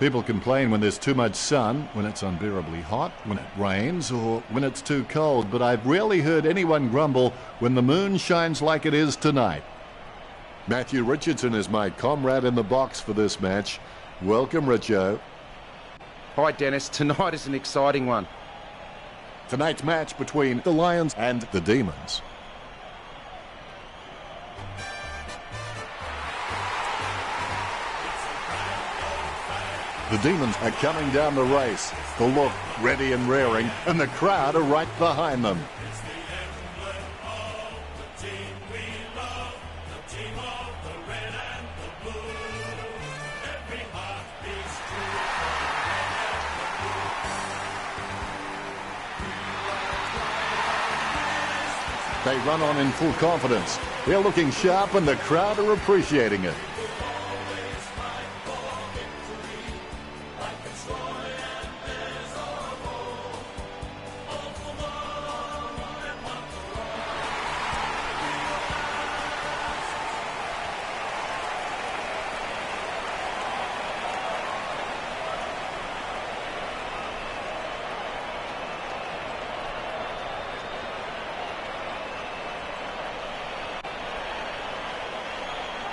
People complain when there's too much sun, when it's unbearably hot, when it rains, or when it's too cold, but I've rarely heard anyone grumble when the moon shines like it is tonight. Matthew Richardson is my comrade in the box for this match. Welcome, Richo. Hi, Dennis. Tonight is an exciting one. Tonight's match between the Lions and the Demons. The Demons are coming down the race. The look ready and raring, and the crowd are right behind them. They run on in full confidence. They're looking sharp and the crowd are appreciating it.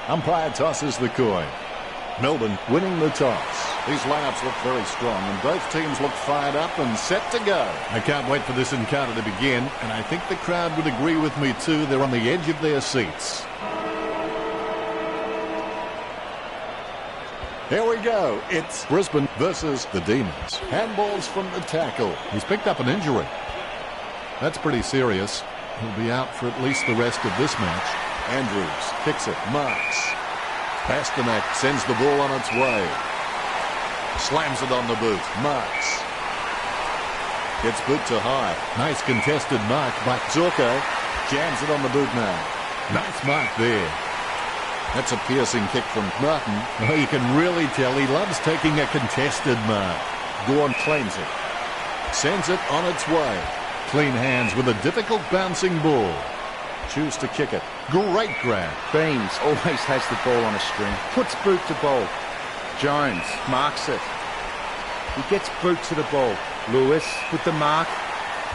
Umpire tosses the coin. Melbourne winning the toss. These lineups look very strong and both teams look fired up and set to go. I can't wait for this encounter to begin, and I think the crowd would agree with me too. They're on the edge of their seats. Here we go. It's Brisbane versus the Demons. Handballs from the tackle. He's picked up an injury. That's pretty serious. He'll be out for at least the rest of this match. Andrews kicks it, marks. Pasternak sends the ball on its way. Slams it on the boot, marks. Gets boot to high. Nice contested mark by Zorko. Jams it on the boot now. Nice mark there. That's a piercing kick from Martin. Oh, you can really tell he loves taking a contested mark. Gorn claims it. Sends it on its way. Clean hands with a difficult bouncing ball. Choose to kick it. Great grab. Beams always has the ball on a string. Puts boot to ball. Jones marks it. He gets boot to the ball. Lewis with the mark.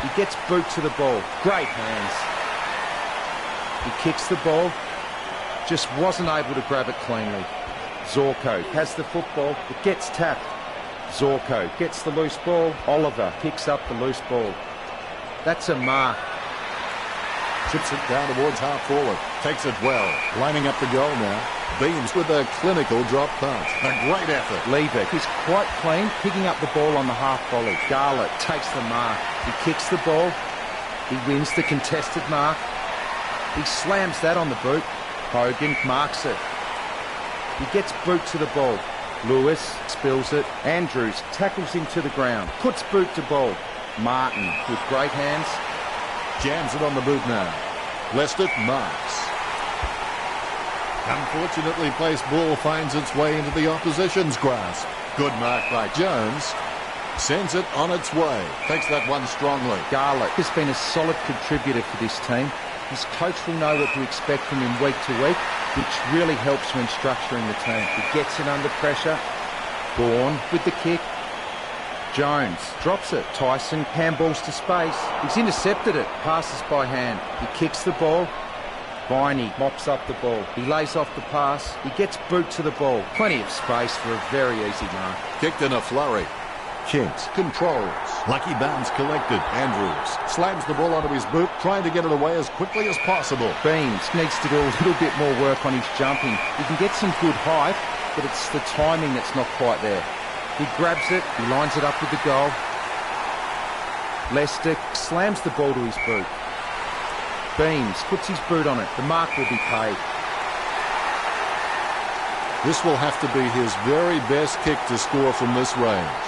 He gets boot to the ball. Great hands. He kicks the ball. Just wasn't able to grab it cleanly. Zorko has the football. It gets tapped. Zorko gets the loose ball. Oliver picks up the loose ball. That's a mark. Chips it down towards half forward. Takes it well. Lining up the goal now. Beams with a clinical drop pass. A great effort. Lever is quite clean, picking up the ball on the half volley. Garlett takes the mark. He kicks the ball. He wins the contested mark. He slams that on the boot. Hogan marks it. He gets boot to the ball. Lewis spills it. Andrews tackles him to the ground. Puts boot to ball. Martin with great hands. Jams it on the boot now. Lester marks. Unfortunately placed ball finds its way into the opposition's grasp. Good mark by Jones. Sends it on its way. Takes that one strongly. Garlett has been a solid contributor for this team. His coach will know what to expect from him week to week, which really helps when structuring the team. He gets it under pressure. Gorn with the kick. Jones drops it. Tyson handballs to space. He's intercepted it. Passes by hand. He kicks the ball. Viney mops up the ball. He lays off the pass. He gets boot to the ball. Plenty of space for a very easy mark. Kicked in a flurry. Kent controls. Lucky bounce collected. Andrews slams the ball onto his boot, trying to get it away as quickly as possible. Beams needs to do a little bit more work on his jumping. He can get some good height, but it's the timing that's not quite there. He grabs it, he lines it up with the goal. Lester slams the ball to his boot. Beams puts his boot on it. The mark will be paid. This will have to be his very best kick to score from this range.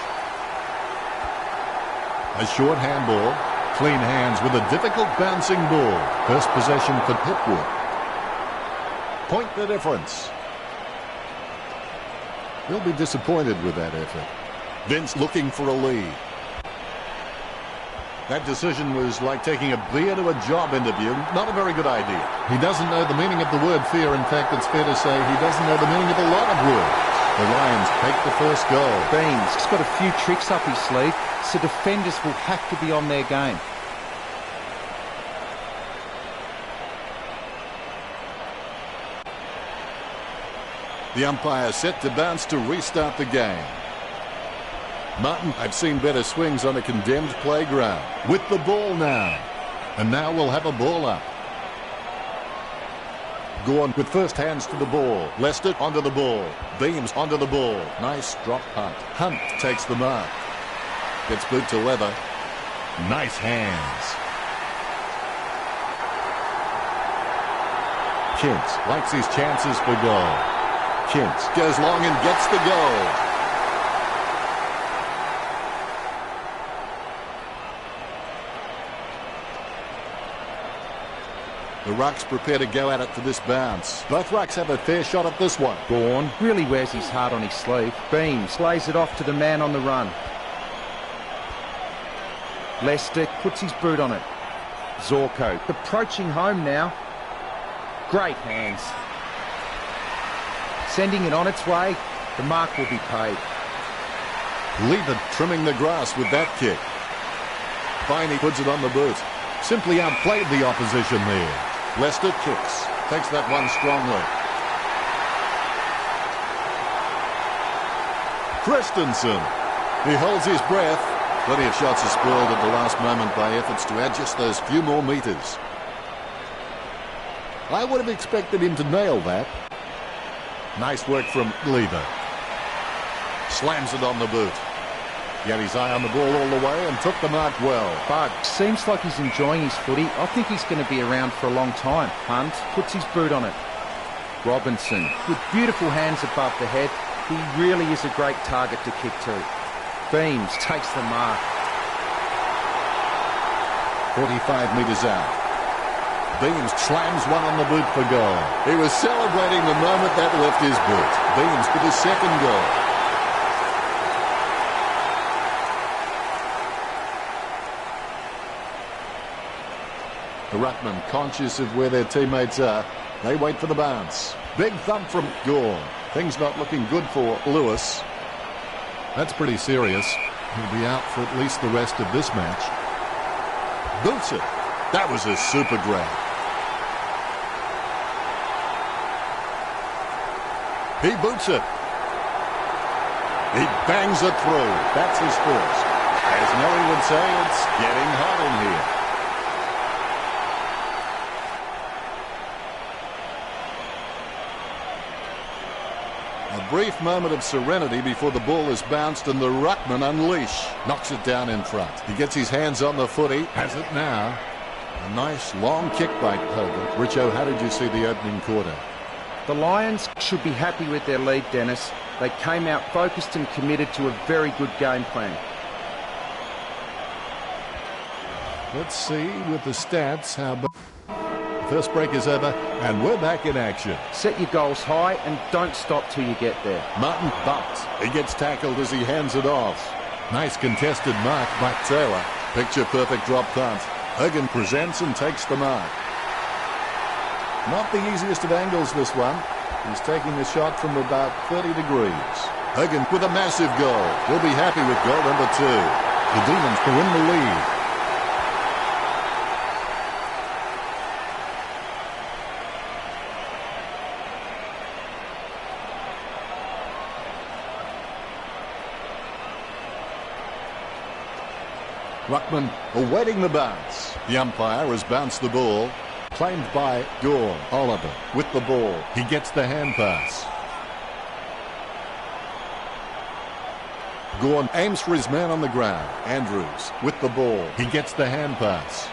A short handball. Clean hands with a difficult bouncing ball. First possession for Hipwood. Point the difference. They'll be disappointed with that effort. Vince looking for a lead. That decision was like taking a beer to a job interview. Not a very good idea. He doesn't know the meaning of the word fear. In fact, it's fair to say he doesn't know the meaning of a lot of words. The Lions take the first goal. Beans has got a few tricks up his sleeve, so defenders will have to be on their game. The umpire set to bounce to restart the game. Martin, I've seen better swings on a condemned playground. With the ball now. And now we'll have a ball up. Gorn with first hands to the ball. Lester onto the ball. Beams onto the ball. Nice drop punt. Hunt takes the mark. Gets boot to leather. Nice hands. Kintz likes his chances for goal. Kintz goes long and gets the goal. The Rucks prepare to go at it for this bounce. Both Rucks have a fair shot at this one. Gorn really wears his heart on his sleeve. Beams lays it off to the man on the run. Lester puts his boot on it. Zorko approaching home now. Great hands. Sending it on its way. The mark will be paid. Lever trimming the grass with that kick. Viney puts it on the boot. Simply outplayed the opposition there. Lester kicks. Takes that one strongly. Christensen. He holds his breath. Plenty of shots are spoiled at the last moment by efforts to add just those few more metres. I would have expected him to nail that. Nice work from Lever. Slams it on the boot. He had his eye on the ball all the way and took the mark well. Bug seems like he's enjoying his footy. I think he's going to be around for a long time. Hunt puts his boot on it. Robinson with beautiful hands above the head. He really is a great target to kick to. Beams takes the mark. 45 metres out. Beams slams one on the boot for goal. He was celebrating the moment that left his boot. Beams with his second goal. The Ruckman, conscious of where their teammates are, they wait for the bounce. Big thump from Gorn. Things not looking good for Lewis. That's pretty serious. He'll be out for at least the rest of this match. Boots it. That was a super grab. He boots it. He bangs it through. That's his first. As Nelly would say, it's getting hot in here. A brief moment of serenity before the ball is bounced and the Ruckman unleash. Knocks it down in front. He gets his hands on the footy. Has it now. A nice long kick by Hogan. Richo, how did you see the opening quarter? The Lions should be happy with their lead, Dennis. They came out focused and committed to a very good game plan. Let's see with the stats how... First break is over and we're back in action. Set your goals high and don't stop till you get there. Martin bumps. He gets tackled as he hands it off. Nice contested mark by Taylor. Picture perfect drop punt. Hogan presents and takes the mark. Not the easiest of angles, this one. He's taking the shot from about 30 degrees. Hogan with a massive goal. He'll be happy with goal number 2. The Demons are in the lead. Ruckman awaiting the bounce. The umpire has bounced the ball. Claimed by Gorn. Oliver with the ball. He gets the hand pass. Gorn aims for his man on the ground. Andrews with the ball. He gets the hand pass.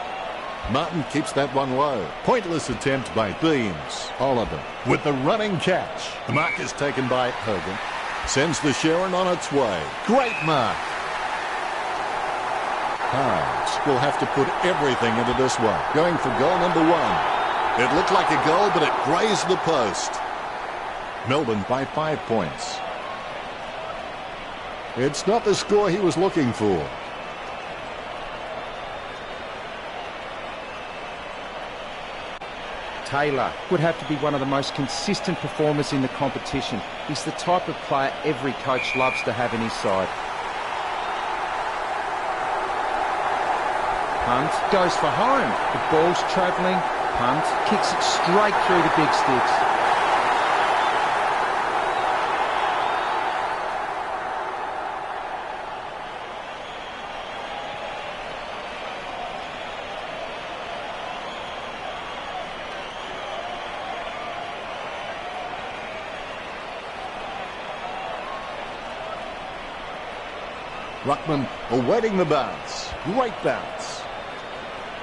Martin keeps that one low. Pointless attempt by Beams. Oliver with the running catch. The mark is taken by Hogan. Sends the Sharon on its way. Great mark. Hines will have to put everything into this one. Going for goal number 1. It looked like a goal, but it grazed the post. Melbourne by 5 points. It's not the score he was looking for. Taylor would have to be one of the most consistent performers in the competition. He's the type of player every coach loves to have in his side. Punt goes for home. The ball's travelling. Punt kicks it straight through the big sticks. Ruckman awaiting the bounce. Great bounce.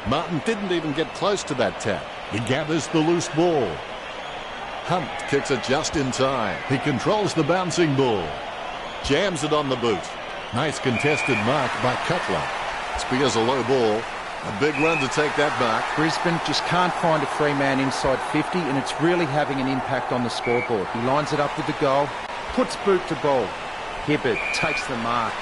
Martin didn't even get close to that tap. He gathers the loose ball. Hunt kicks it just in time. He controls the bouncing ball. Jams it on the boot. Nice contested mark by Cutler. Spears a low ball. A big run to take that mark. Brisbane just can't find a free man inside 50, and it's really having an impact on the scoreboard. He lines it up with the goal, puts boot to ball. Hibbert takes the mark.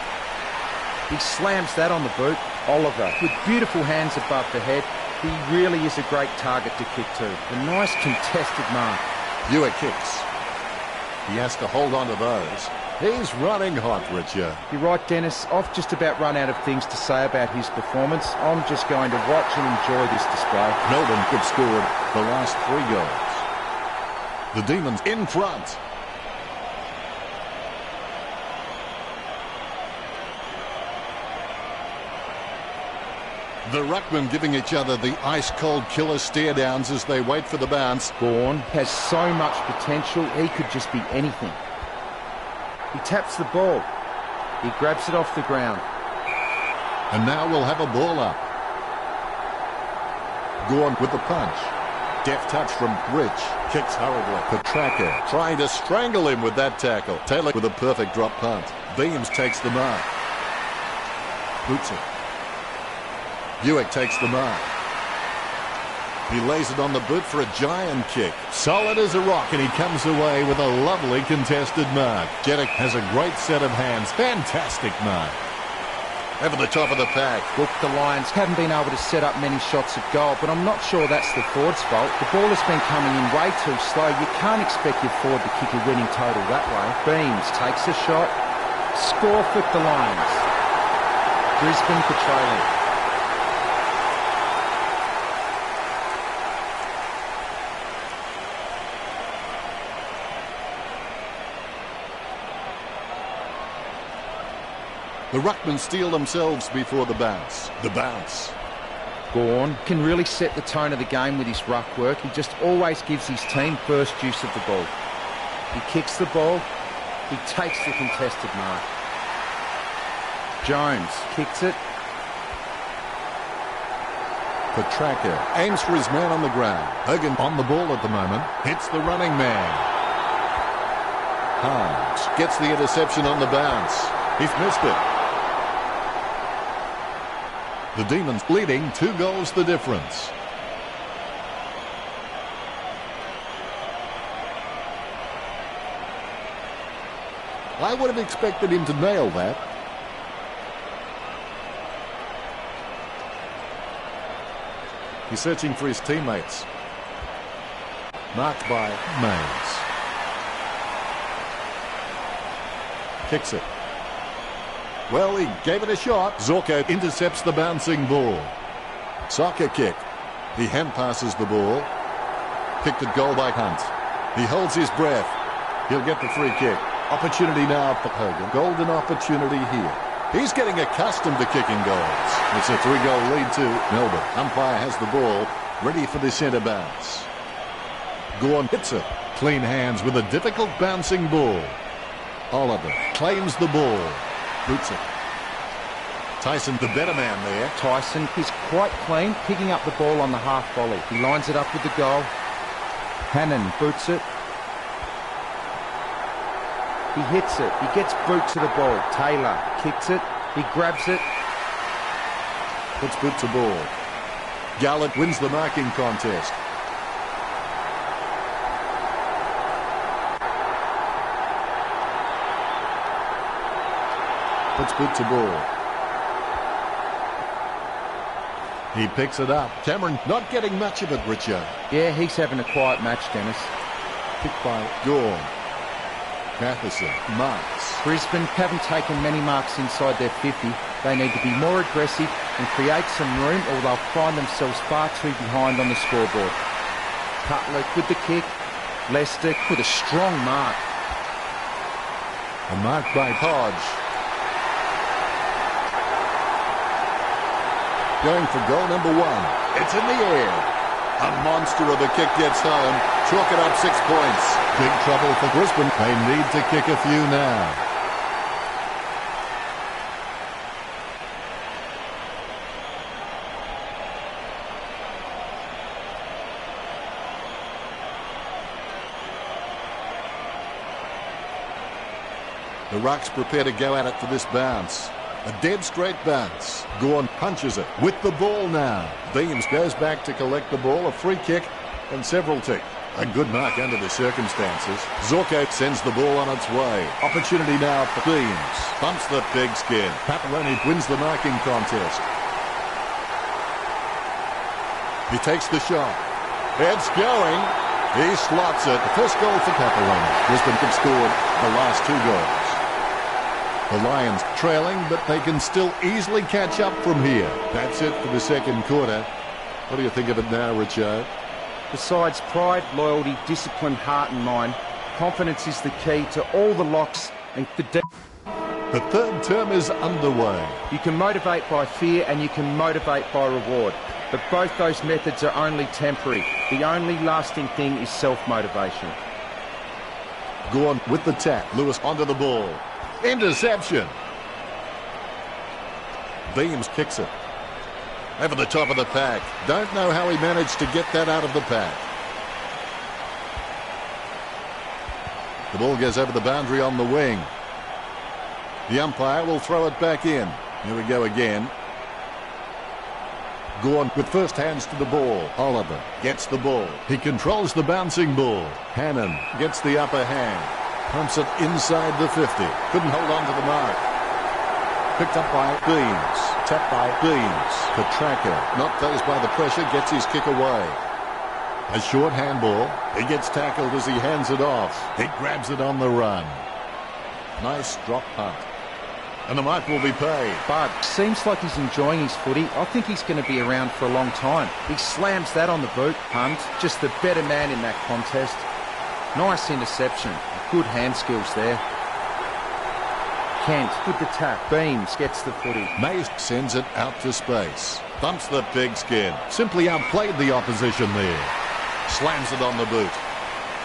He slams that on the boot. Oliver, with beautiful hands above the head, he really is a great target to kick to. A nice contested mark. Ewer kicks. He has to hold on to those. He's running hot, Richard. You're right, Dennis. I've just about run out of things to say about his performance. I'm just going to watch and enjoy this display. Melbourne have scored the last 3 goals. The Demons in front. The ruckmen giving each other the ice-cold killer stare-downs as they wait for the bounce. Gawn has so much potential, he could just be anything. He taps the ball. He grabs it off the ground. And now we'll have a ball up. Gawn with the punch. Deft touch from Rich. Kicks hurriedly. Petraka trying to strangle him with that tackle. Taylor with a perfect drop punt. Beams takes the mark. Boots it. Buick takes the mark. He lays it on the boot for a giant kick. Solid as a rock, and he comes away with a lovely contested mark. Jeddick has a great set of hands. Fantastic mark. Over the top of the pack. Look, the Lions haven't been able to set up many shots at goal, but I'm not sure that's the forward's fault. The ball has been coming in way too slow. You can't expect your forward to kick a winning total that way. Beams takes a shot. Score for the Lions. Brisbane patrolling. The ruckmen steel themselves before the bounce. The bounce. Gawn can really set the tone of the game with his ruck work. He just always gives his team first use of the ball. He kicks the ball. He takes the contested mark. Jones kicks it. Petraka aims for his man on the ground. Hogan on the ball at the moment. Hits the running man. Harms gets the interception on the bounce. He's missed it. The Demons leading 2 goals the difference. I would have expected him to nail that. He's searching for his teammates. Marked by Mays. Kicks it. Well, he gave it a shot. Zorko intercepts the bouncing ball. Soccer kick. He hand passes the ball. Kicked at goal by Hunt. He holds his breath. He'll get the free kick. Opportunity now for Hogan. Golden opportunity here. He's getting accustomed to kicking goals. It's a 3-goal lead to Melbourne. Umpire has the ball, ready for the centre bounce. Gawn hits it. Clean hands with a difficult bouncing ball. Oliver claims the ball. Boots it. Tyson, the better man there. Tyson is quite clean, picking up the ball on the half volley. He lines it up with the goal. Hannon boots it. He hits it. He gets boot to the ball. Taylor kicks it. He grabs it. Puts boot to ball. Gallant wins the marking contest. Puts boot to ball. He picks it up. Cameron not getting much of it, Richard. Yeah, he's having a quiet match, Dennis. Kicked by Gorn. Matheson marks. Brisbane haven't taken many marks inside their 50. They need to be more aggressive and create some room, or they'll find themselves far too behind on the scoreboard. Cutler with the kick. Lester with a strong mark. A mark by Hodge. Going for goal number 1. It's in the air. A monster of a kick gets home. Chalk it up 6 points. Big trouble for Brisbane. They need to kick a few now. The Rucks prepare to go at it for this bounce. A dead straight bounce. Gorn punches it with the ball now. Beams goes back to collect the ball. A free kick and several tick. A good mark under the circumstances. Zorko sends the ball on its way. Opportunity now for Beams. Bumps the pigskin. Papaloni wins the marking contest. He takes the shot. It's going. He slots it. The first goal for Papaloni. Brisbane have scored the last 2 goals. The Lions trailing, but they can still easily catch up from here. That's it for the second quarter. What do you think of it now, Richard? Besides pride, loyalty, discipline, heart and mind, confidence is the key to all the locks and the third term is underway. You can motivate by fear and you can motivate by reward. But both those methods are only temporary. The only lasting thing is self-motivation. Gorn with the tap. Lewis onto the ball. Interception. Beams kicks it. Over the top of the pack. Don't know how he managed to get that out of the pack. The ball goes over the boundary on the wing. The umpire will throw it back in. Here we go again. Gorn with first hands to the ball. Oliver gets the ball. He controls the bouncing ball. Hannon gets the upper hand. Pumps it inside the 50. Couldn't hold on to the mark. Picked up by Beams. Tapped by Beams. Petraka, not fazed by the pressure, gets his kick away. A short handball. He gets tackled as he hands it off. He grabs it on the run. Nice drop punt. And the mark will be paid. But seems like he's enjoying his footy. I think he's going to be around for a long time. He slams that on the boot. Hunt, just the better man in that contest. Nice interception. Good hand skills there. Kent with the tap. Beams gets the footy. Mays sends it out to space. Bumps the pigskin. Simply outplayed the opposition there. Slams it on the boot.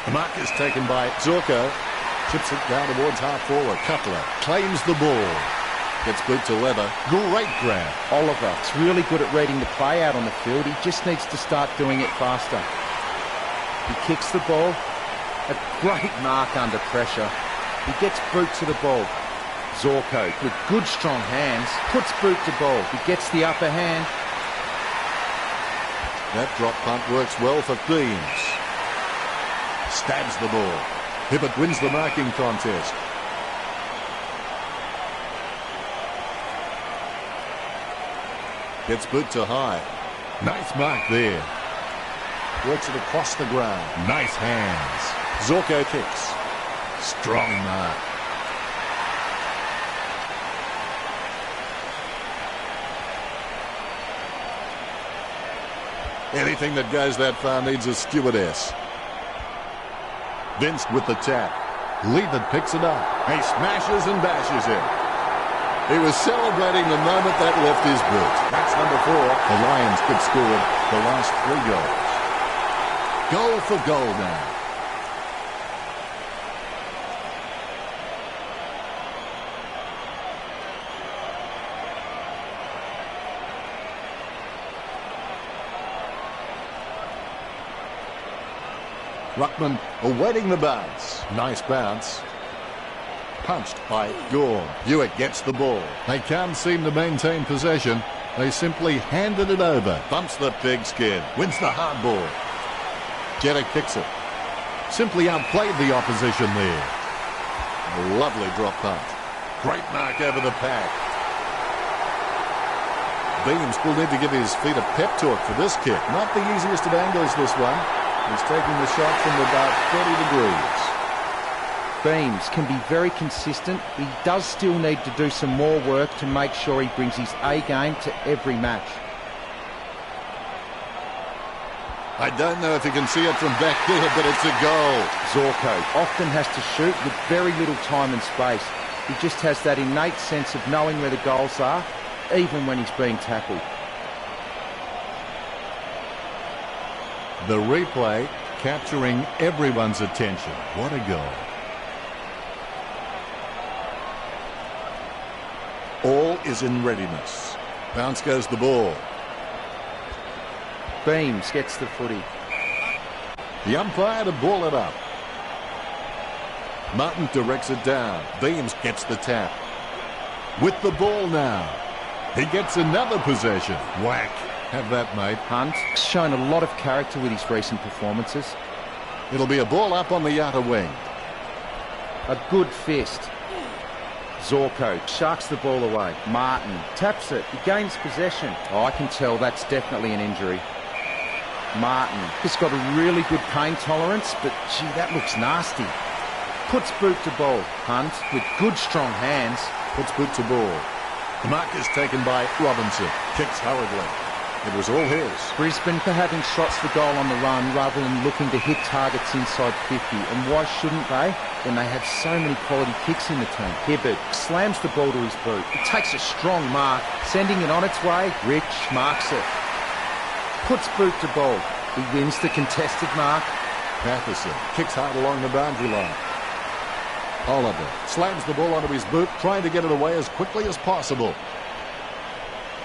The mark is taken by Zorko. Chips it down towards half forward. Cutler claims the ball. Gets boot to leather. Great grab. Oliver is really good at reading the play out on the field. He just needs to start doing it faster. He kicks the ball. A great mark under pressure. He gets boot to the ball. Zorko with good strong hands puts boot to ball. He gets the upper hand. That drop punt works well for Beams. Stabs the ball. Hibbert wins the marking contest. Gets boot to high. Nice mark there. Works it across the ground. Nice hands. Zorko kicks. Strong mark. Anything that goes that far needs a stewardess. Vince with the tap. Leavitt picks it up. He smashes and bashes it. He was celebrating the moment that left his boot. That's number 4. The Lions could score the last 3 goals. Goal for goal now. Ruckman awaiting the bounce. Nice bounce. Punched by Gorn. Hewitt gets the ball. They can't seem to maintain possession. They simply handed it over. Bumps the pigskin. Wins the hard ball. Jetta kicks it. Simply outplayed the opposition there. A lovely drop punt. Great mark over the pack. Beams will need to give his feet a pep talk for this kick. Not the easiest of angles, this one. He's taking the shot from about 30 degrees. Beams can be very consistent. He does still need to do some more work to make sure he brings his A game to every match. I don't know if you can see it from back there, but it's a goal. Zorko often has to shoot with very little time and space. He just has that innate sense of knowing where the goals are, even when he's being tackled. The replay capturing everyone's attention. What a goal. All is in readiness. Bounce goes the ball. Beams gets the footy. The umpire to ball it up. Martin directs it down. Beams gets the tap. With the ball now. He gets another possession. Whack. Have that, mate. Hunt's shown a lot of character with his recent performances. It'll be a ball up on the outer wing. A good fist. Zorko sharks the ball away. Martin taps it. He gains possession. Oh, I can tell that's definitely an injury. Martin has got a really good pain tolerance, but gee, that looks nasty. Puts boot to ball. Hunt with good strong hands. Puts boot to ball. The mark is taken by Robinson. Kicks hurriedly. It was all his. Brisbane for having shots for goal on the run rather than looking to hit targets inside 50. And why shouldn't they? When they have so many quality kicks in the team. Hibbert slams the ball to his boot. It takes a strong mark, sending it on its way. Rich marks it. Puts boot to ball. He wins the contested mark. Matheson kicks hard along the boundary line. Oliver slams the ball onto his boot, trying to get it away as quickly as possible.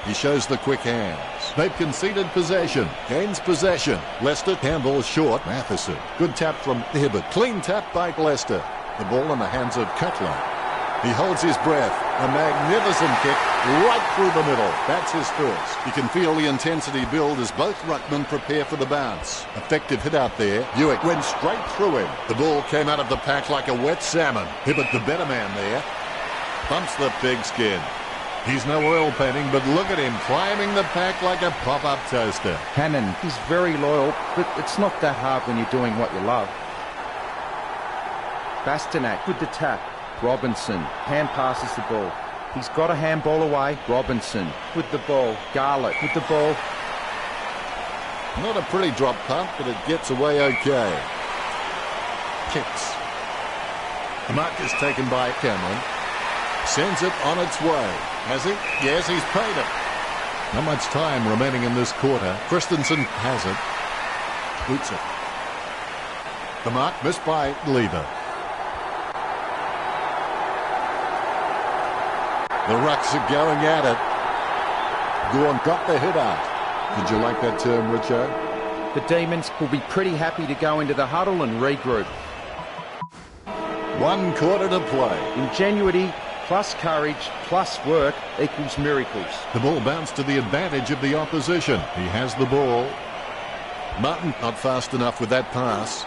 He shows the quick hands. They've conceded possession. Gains possession. Leicester handballs short. Matheson. Good tap from Hibbert. Clean tap by Leicester. The ball in the hands of Cutler. He holds his breath. A magnificent kick right through the middle. That's his first. You can feel the intensity build as both ruckmen prepare for the bounce. Effective hit out there. Hewitt went straight through him. The ball came out of the pack like a wet salmon. Hibbert, the better man there, bumps the pigskin. He's no oil painting, but look at him climbing the pack like a pop-up toaster. Hannon is very loyal, but it's not that hard when you're doing what you love. Bastanak with the tap. Robinson hand passes the ball. He's got a handball away. Robinson with the ball. Garlett with the ball. Not a pretty drop punt, but it gets away okay. Kicks. The mark is taken by Cameron. Sends it on its way. Has he? Yes, he's paid it. Not much time remaining in this quarter. Christensen has it. Boots it. The mark missed by Lever. The Rucks are going at it. Gorn got the hit out. Did you like that term, Richo? The Demons will be pretty happy to go into the huddle and regroup. 1 quarter to play. Ingenuity plus courage plus work equals miracles. The ball bounced to the advantage of the opposition. He has the ball. Martin not fast enough with that pass.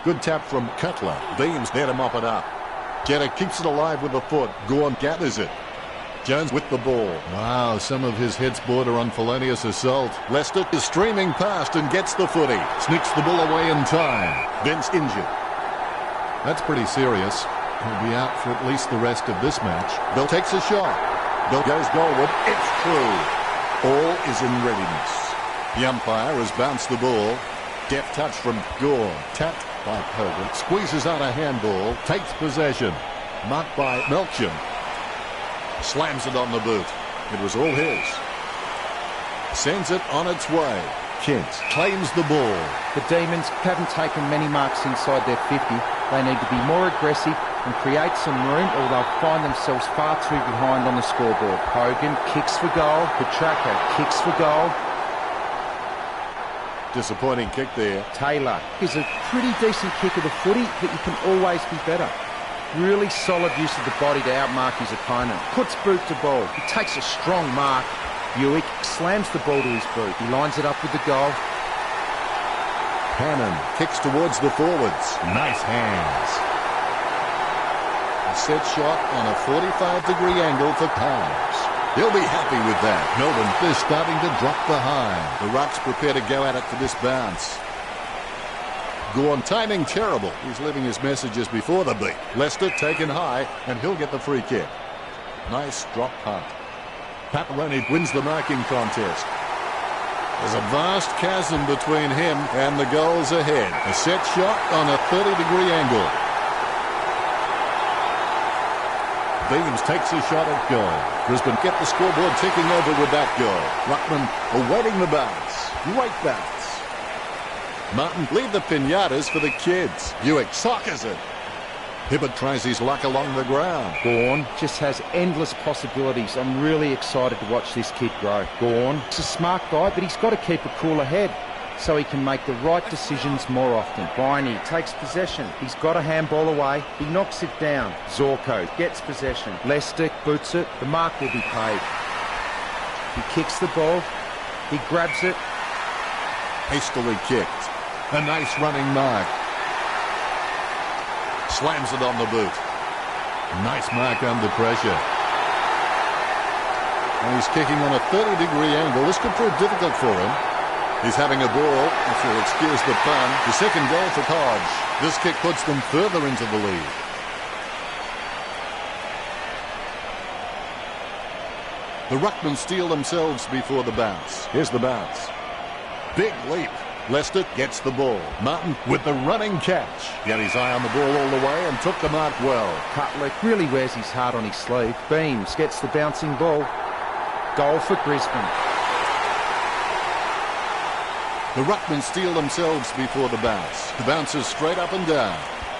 Good tap from Cutler. Beams there to mop it up. Jenner keeps it alive with a foot. Gorn gathers it. Jones with the ball. Wow, some of his hits border on felonious assault. Leicester is streaming past and gets the footy. Sneaks the ball away in time. Ben's injured. That's pretty serious. He'll be out for at least the rest of this match. Bill takes a shot. Bill goes goalward. It's true. All is in readiness. The umpire has bounced the ball. Deft touch from Gorn. Tapped by Hogan. Squeezes out a handball. Takes possession. Marked by Melksham. Slams it on the boot. It was all his. Sends it on its way. Kent claims the ball. The Demons haven't taken many marks inside their 50. They need to be more aggressive and create some room, or they'll find themselves far too behind on the scoreboard. Hogan kicks for goal. Petraka kicks for goal. Disappointing kick there. Taylor is a pretty decent kick of the footy, but you can always be better. Really solid use of the body to outmark his opponent. Puts boot to ball. He takes a strong mark. Buick slams the ball to his boot. He lines it up with the goal. Hannon kicks towards the forwards. Nice hands. A set shot on a 45-degree angle for Powers. He'll be happy with that. Melbourne is starting to drop behind. The Rucks prepare to go at it for this bounce. Gawn timing terrible. He's leaving his messages before the beat. Leicester taken high, and he'll get the free kick. Nice drop punt. Paparoni wins the marking contest. There's a vast chasm between him and the goals ahead. A set shot on a 30-degree angle. Beams takes a shot at goal. Brisbane get the scoreboard ticking over with that goal. Ruckman awaiting the bounce. Great bounce. Martin leave the pinatas for the kids. Buick sockers it. Hibbert tries his luck along the ground. Gawn just has endless possibilities. I'm really excited to watch this kid grow. Gawn is a smart guy, but he's got to keep a cooler head so he can make the right decisions more often. Viney takes possession. He's got a handball away. He knocks it down. Zorko gets possession. Lester boots it. The mark will be paid. He kicks the ball. He grabs it. Hastily kicked. A nice running mark. Slams it on the boot. Nice mark under pressure. And he's kicking on a 30-degree angle. This could prove difficult for him. He's having a ball, if you'll excuse the pun. The second goal for Hodge. This kick puts them further into the lead. The Ruckmen steal themselves before the bounce. Here's the bounce. Big leap. Leicester gets the ball. Martin with the running catch. Got his eye on the ball all the way and took the mark well. Cutler really wears his heart on his sleeve. Beams gets the bouncing ball. Goal for Brisbane. The Ruckmen steal themselves before the bounce. The bounce is straight up and down.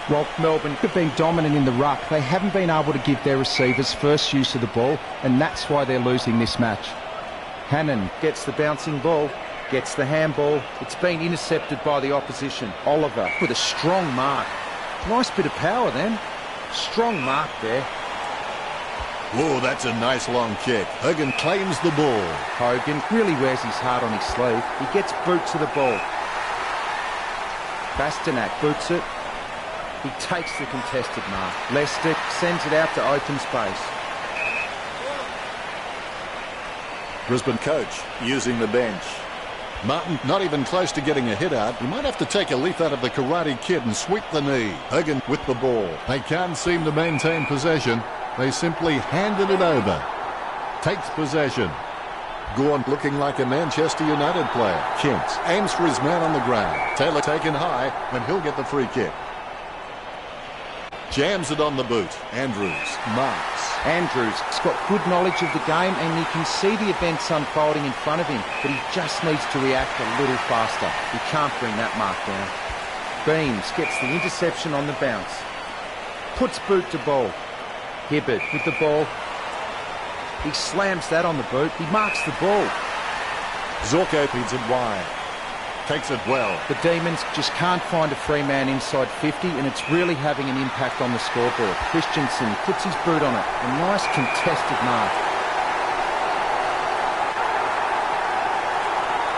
While Melbourne have been dominant in the ruck, they haven't been able to give their receivers first use of the ball, and that's why they're losing this match. Hannon gets the bouncing ball. Gets the handball. It's been intercepted by the opposition. Oliver with a strong mark. Nice bit of power then. Strong mark there. Oh, that's a nice long kick. Hogan claims the ball. Hogan really wears his heart on his sleeve. He gets boot to the ball. Bastanak boots it. He takes the contested mark. Leicester sends it out to open space. Brisbane coach using the bench. Martin not even close to getting a hit out. He might have to take a leaf out of the Karate Kid and sweep the knee. Hogan with the ball. They can't seem to maintain possession. They simply handed it over. Takes possession. Gawn looking like a Manchester United player. Kent aims for his man on the ground. Taylor taken high, and he'll get the free kick. Jams it on the boot. Andrews marks. Andrews has got good knowledge of the game and he can see the events unfolding in front of him, but he just needs to react a little faster. He can't bring that mark down. Beams gets the interception on the bounce. Puts boot to ball. Hibbert with the ball. He slams that on the boot. He marks the ball. Zorko feeds it wide. Takes it well. The Demons just can't find a free man inside 50 and it's really having an impact on the scoreboard. Christensen puts his boot on it. A nice contested mark.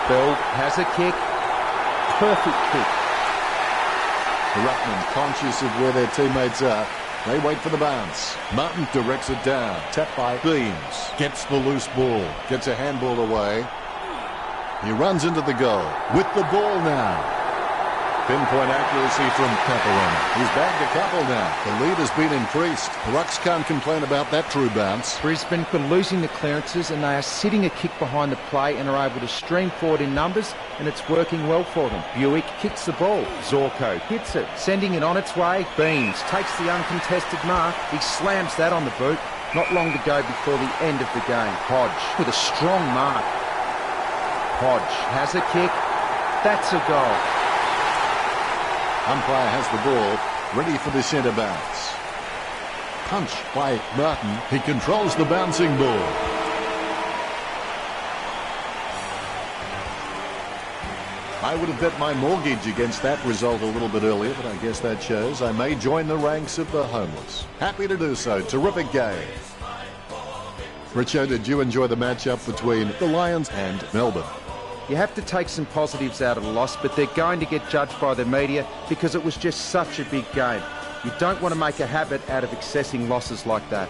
Bell has a kick. Perfect kick. The Ruckmen conscious of where their teammates are. They wait for the bounce. Martin directs it down. Tapped by Beams. Gets the loose ball. Gets a handball away. He runs into the goal with the ball now. Pinpoint accuracy from Paparoni. He's bagged a couple now. The lead has been increased. The Rucks can't complain about that true bounce. Brisbane are losing the clearances and they are sitting a kick behind the play and are able to stream forward in numbers and it's working well for them. Buick kicks the ball. Zorko hits it, sending it on its way. Beams takes the uncontested mark. He slams that on the boot. Not long to go before the end of the game. Hodge with a strong mark. Hodge has a kick. That's a goal. Umpire has the ball, ready for the centre bounce. Punch by Martin. He controls the bouncing ball. I would have bet my mortgage against that result a little bit earlier, but I guess that shows I may join the ranks of the homeless. Happy to do so. Terrific game. Richo, did you enjoy the matchup between the Lions and Melbourne? You have to take some positives out of the loss, but they're going to get judged by the media because it was just such a big game. You don't want to make a habit out of accessing losses like that.